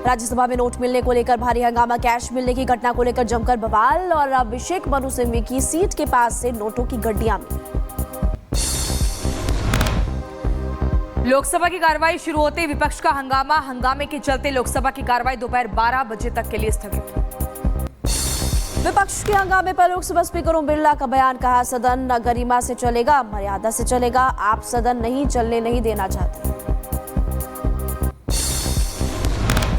राज्यसभा में नोट मिलने को लेकर भारी हंगामा, कैश मिलने की घटना को लेकर जमकर बवाल और अभिषेक मनु सिंघवी की सीट के पास से नोटों की गड्डियां मिली। लोकसभा की कार्रवाई शुरू होते ही विपक्ष का हंगामे के चलते लोकसभा की कार्रवाई दोपहर 12 बजे तक के लिए स्थगित। विपक्ष के हंगामे पर लोकसभा स्पीकर ओम बिरला का बयान, कहा सदन गरिमा से चलेगा, मर्यादा से चलेगा, आप सदन नहीं चलने नहीं देना चाहते।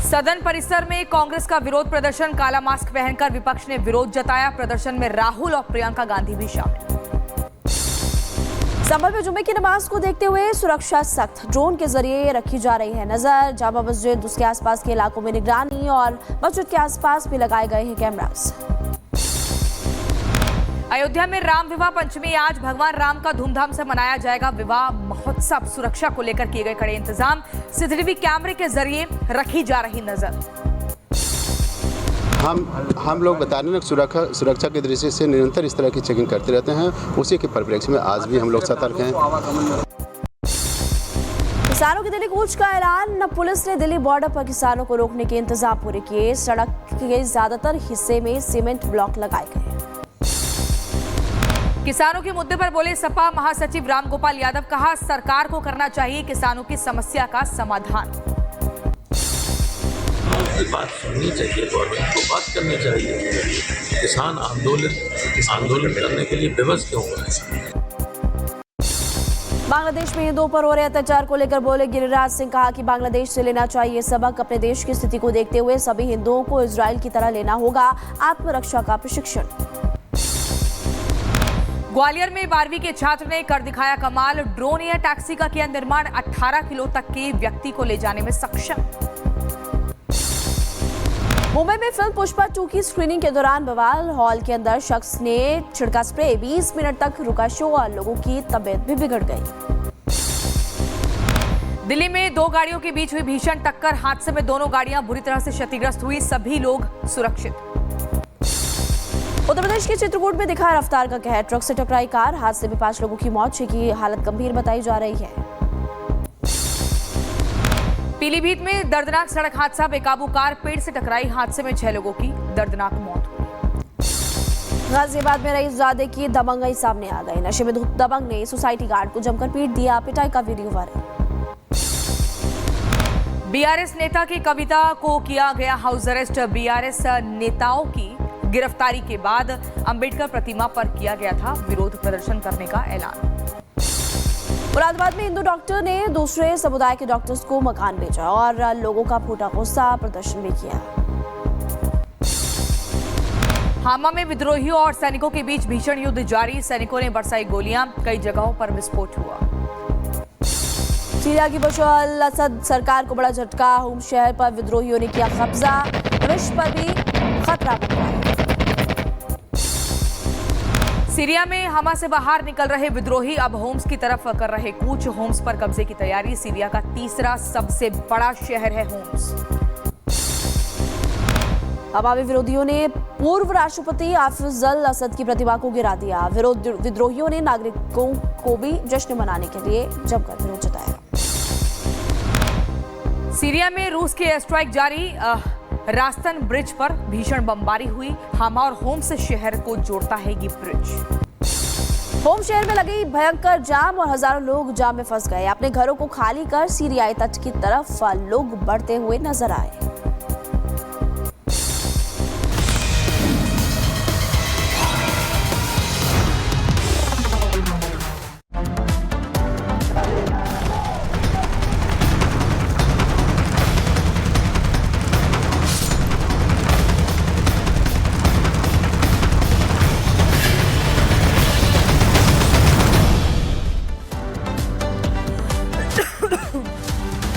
सदन परिसर में कांग्रेस का विरोध प्रदर्शन, काला मास्क पहनकर विपक्ष ने विरोध जताया। प्रदर्शन में राहुल और प्रियंका गांधी भी शामिल। संभल में जुम्मे की नमाज को देखते हुए सुरक्षा सख्त, ड्रोन के जरिए रखी जा रही है नजर। जामा मस्जिद, उसके आसपास के इलाकों में निगरानी और मस्जिद के आसपास भी लगाए गए हैं कैमरास। अयोध्या में राम विवाह पंचमी, आज भगवान राम का धूमधाम से मनाया जाएगा विवाह महोत्सव। सुरक्षा को लेकर किए गए कड़े इंतजाम, सीसीटीवी कैमरे के जरिए रखी जा रही नजर। हम लोग बता रहे हैं सुरक्षा की दृष्टि से निरंतर इस तरह की चेकिंग करते रहते हैं। उसी के परिप्रेक्ष्य में आज भी हम लोग सतर्क हैं। किसानों की दिल्ली कूच का ऐलान, पुलिस ने दिल्ली बॉर्डर पर किसानों को रोकने के इंतजाम पूरे किए। सड़क के ज्यादातर हिस्से में सीमेंट ब्लॉक लगाए गए। किसानों के मुद्दे पर बोले सपा महासचिव रामगोपाल यादव, कहा सरकार को करना चाहिए किसानों की समस्या का समाधान। की बात सुननी चाहिए, गवर्नमेंट को बात करनी चाहिए। किसान आंदोलन करने के लिए विवश क्यों हुआ है? बांग्लादेश में हिंदुओं पर हो रहे अत्याचार को लेकर बोले गिरिराज सिंह, कहा कि बांग्लादेश से लेना चाहिए सबक। अपने देश की स्थिति को देखते हुए सभी हिंदुओं को इजराइल की तरह लेना होगा आत्मरक्षा का प्रशिक्षण। ग्वालियर में 12वीं के छात्र ने कर दिखाया कमाल, ड्रोन एयर टैक्सी का किया निर्माण, 18 किलो तक के व्यक्ति को ले जाने में सक्षम। मुंबई में फिल्म पुष्पा 2 की स्क्रीनिंग के दौरान बवाल, हॉल के अंदर शख्स ने छिड़का स्प्रे, 20 मिनट तक रुका शो और लोगों की तबीयत भी बिगड़ गई। दिल्ली में 2 गाड़ियों के बीच हुई भीषण टक्कर, हादसे में दोनों गाड़ियां बुरी तरह से क्षतिग्रस्त हुई, सभी लोग सुरक्षित। उत्तर प्रदेश के चित्रकूट में दिखा रफ्तार का कहर, ट्रक से टकराई कार, हादसे में 5 लोगों की मौत, 6 की हालत गंभीर बताई जा रही है। पीलीभीत में दर्दनाक सड़क हादसा, बेकाबू कार पेड़ से टकराई, हादसे में 6 लोगों की दर्दनाक मौत हुई। गाजियाबाद में रईसजादे की दबंगई सामने आ गई, नशे में धुत दबंग ने सोसाइटी गार्ड को जमकर पीट दिया, पिटाई का वीडियो वायरल। बीआरएस नेता की कविता को किया गया हाउस अरेस्ट, बीआरएस नेताओं की गिरफ्तारी के बाद अंबेडकर प्रतिमा पर किया गया था विरोध प्रदर्शन करने का ऐलान। मुरादाबाद में हिंदू डॉक्टर ने दूसरे समुदाय के डॉक्टर्स को मकान भेजा और लोगों का फूटा गुस्सा, प्रदर्शन भी किया। हामा में विद्रोहियों और सैनिकों के बीच भीषण युद्ध जारी, सैनिकों ने बरसाई गोलियां, कई जगहों पर विस्फोट हुआ। सीरिया की बशर असद सरकार को बड़ा झटका, होम शहर पर विद्रोहियों ने किया कब्जा, विश्व पर भी खतरा बना। सीरिया में हमा से बाहर निकल रहे विद्रोही अब होम्स की तरफ कर रहे कूच, होम्स पर कब्जे की तैयारी, सीरिया का तीसरा सबसे बड़ा शहर है होम्स। अवामी विरोधियों ने पूर्व राष्ट्रपति हाफिज असद की प्रतिमा को गिरा दिया, विद्रोहियों ने नागरिकों को भी जश्न मनाने के लिए जमकर विरोध जताया। सीरिया में रूस के एयर स्ट्राइक जारी, रास्तन ब्रिज पर भीषण बमबारी हुई, हामा और होम्स शहर को जोड़ता है ये ब्रिज। होम शहर में लगी भयंकर जाम और हजारों लोग जाम में फंस गए, अपने घरों को खाली कर सीरियाई तट की तरफ लोग बढ़ते हुए नजर आए।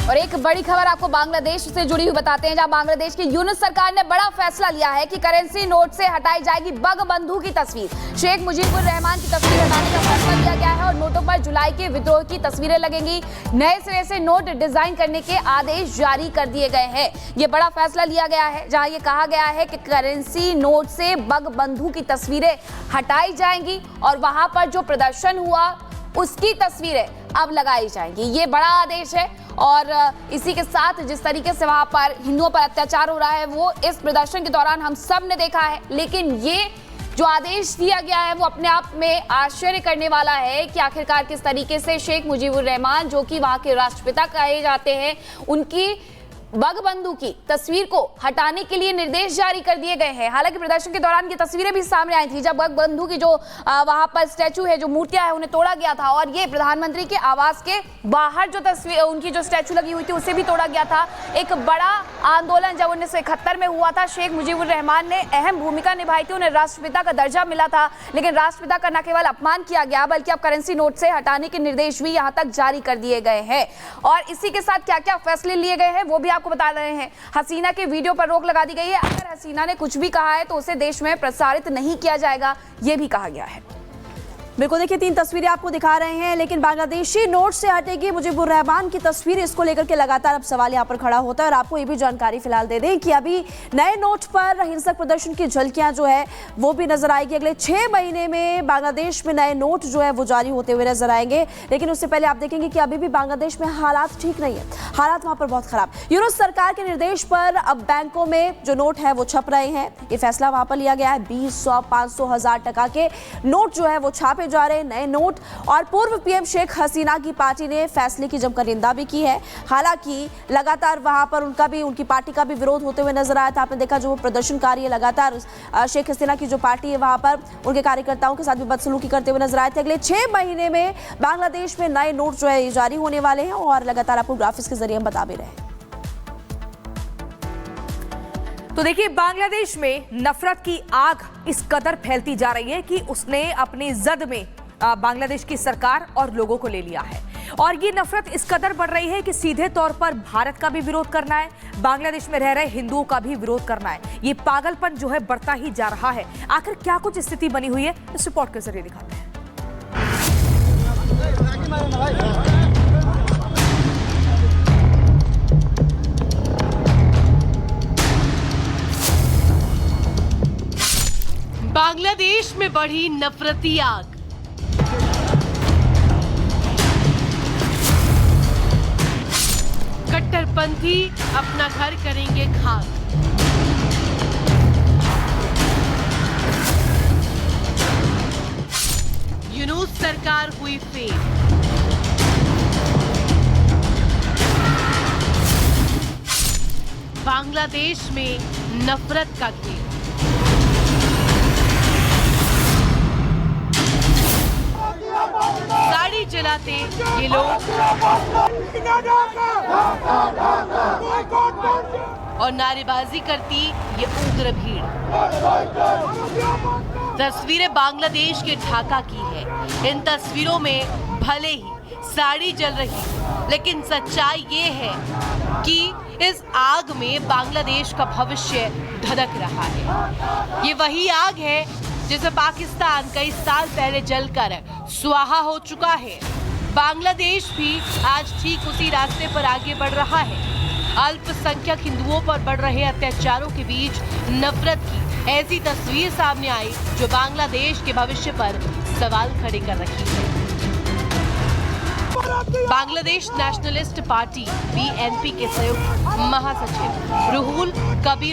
और एक बड़ी खबर आपको बांग्लादेश से जुड़ी हुई बताते हैं, जहां बांग्लादेश की यूनुस सरकार ने बड़ा फैसला लिया है कि करेंसी नोट से हटाई जाएगी बंगबंधु की तस्वीर। शेख मुजीबुर रहमान की तस्वीर हटाने का फैसला लिया गया है और नोटों पर जुलाई के विद्रोह की तस्वीरें लगेंगी। नए सिरे से नोट डिजाइन करने के आदेश जारी कर दिए गए हैं। ये बड़ा फैसला लिया गया है जहां ये कहा गया है कि करेंसी नोट से बंगबंधु की तस्वीरें हटाई जाएंगी और वहां पर जो प्रदर्शन हुआ उसकी तस्वीरें अब लगाई जाएंगी। ये बड़ा आदेश है और इसी के साथ जिस तरीके से वहां पर हिंदुओं पर अत्याचार हो रहा है वो इस प्रदर्शन के दौरान हम सब ने देखा है। लेकिन ये जो आदेश दिया गया है वो अपने आप में आश्चर्य करने वाला है कि आखिरकार किस तरीके से शेख मुजीबुर रहमान, जो कि वहां के राष्ट्रपिता कहे जाते हैं, उनकी बंगबंधु की तस्वीर को हटाने के लिए निर्देश जारी कर दिए गए हैं। हालांकि प्रदर्शन के दौरान ये तस्वीरें भी सामने आई थी जब बंगबंधु की जो वहां पर स्टैचू है, जो मूर्तियां है, उन्हें तोड़ा गया था और ये प्रधानमंत्री के आवास के बाहर जो तस्वीर उनकी जो स्टैचू लगी हुई थी उसे भी तोड़ा गया था। एक बड़ा आंदोलन जब 1971 में हुआ था, शेख मुजीबुर रहमान ने अहम भूमिका निभाई थी, उन्हें राष्ट्रपिता का दर्जा मिला था, लेकिन राष्ट्रपिता का न केवल अपमान किया गया बल्कि अब करेंसी नोट से हटाने के निर्देश भी यहां तक जारी कर दिए गए हैं। और इसी के साथ क्या क्या फैसले लिए गए हैं वो भी आपको बता रहे हैं। हसीना के वीडियो पर रोक लगा दी गई है। अगर हसीना ने कुछ भी कहा है तो उसे देश में प्रसारित नहीं किया जाएगा, यह भी कहा गया है। बिल्कुल, देखिए 3 तस्वीरें आपको दिखा रहे हैं, लेकिन बांग्लादेशी नोट से हटेगी मुजीबुर रहमान की तस्वीर, इसको लेकर के लगातार अब सवाल यहाँ पर खड़ा होता है। और आपको ये भी जानकारी फिलहाल दे दें कि अभी नए नोट पर हिंसक प्रदर्शन की झलकियां जो है वो भी नजर आएगी। अगले 6 महीने में बांग्लादेश में नए नोट जो है वो जारी होते हुए नजर आएंगे। लेकिन उससे पहले आप देखेंगे कि अभी भी बांग्लादेश में हालात ठीक नहीं है, हालात वहां पर बहुत खराब। यूनुस सरकार के निर्देश पर अब बैंकों में जो नोट है वो छप रहे हैं। ये फैसला वहां पर लिया गया है। 20, 100, 500, 1000 टका के नोट जो है वो छापे जा रहे हैं, नए नोट। और पूर्व पीएम शेख हसीना की पार्टी ने फैसले की जमकर निंदा भी की है। हालांकि लगातार वहां पर उनकी पार्टी का भी विरोध होते हुए नजर आया था। आपने देखा जो प्रदर्शनकारी है लगातार शेख हसीना की जो पार्टी है वहां पर उनके कार्यकर्ताओं के साथ भी बदसलूकी करते हुए नजर आए थे। अगले 6 महीने में बांग्लादेश में नए नोट जो है जारी होने वाले हैं और लगातार आपको ग्राफिक्स के जरिए हम बता भी रहे हैं। तो देखिए, बांग्लादेश में नफरत की आग इस कदर फैलती जा रही है कि उसने अपनी जद में बांग्लादेश की सरकार और लोगों को ले लिया है। और ये नफरत इस कदर बढ़ रही है कि सीधे तौर पर भारत का भी विरोध करना है, बांग्लादेश में रह रहे हिंदुओं का भी विरोध करना है। ये पागलपन जो है बढ़ता ही जा रहा है। आखिर क्या कुछ स्थिति बनी हुई है, इस रिपोर्ट के जरिए दिखाते हैं। बांग्लादेश में बढ़ी नफरती आग। कट्टरपंथी अपना घर करेंगे खाक। यूनुस सरकार हुई फेल। बांग्लादेश में नफरत का खेल। गाड़ी चलाते ये लोग और नारेबाजी करती ये उग्र भीड़। तस्वीरें बांग्लादेश के ढाका की है। इन तस्वीरों में भले ही साड़ी जल रही, लेकिन सच्चाई ये है कि इस आग में बांग्लादेश का भविष्य धधक रहा है। ये वही आग है जिसमें पाकिस्तान कई साल पहले जलकर स्वाहा हो चुका है। बांग्लादेश भी आज ठीक उसी रास्ते पर आगे बढ़ रहा है। अल्पसंख्यक हिंदुओं पर बढ़ रहे अत्याचारों के बीच नफरत की ऐसी तस्वीर सामने आई जो बांग्लादेश के भविष्य पर सवाल खड़े कर रही है। बांग्लादेश नेशनलिस्ट पार्टी BNP के संयुक्त महासचिव रुहुल कबीर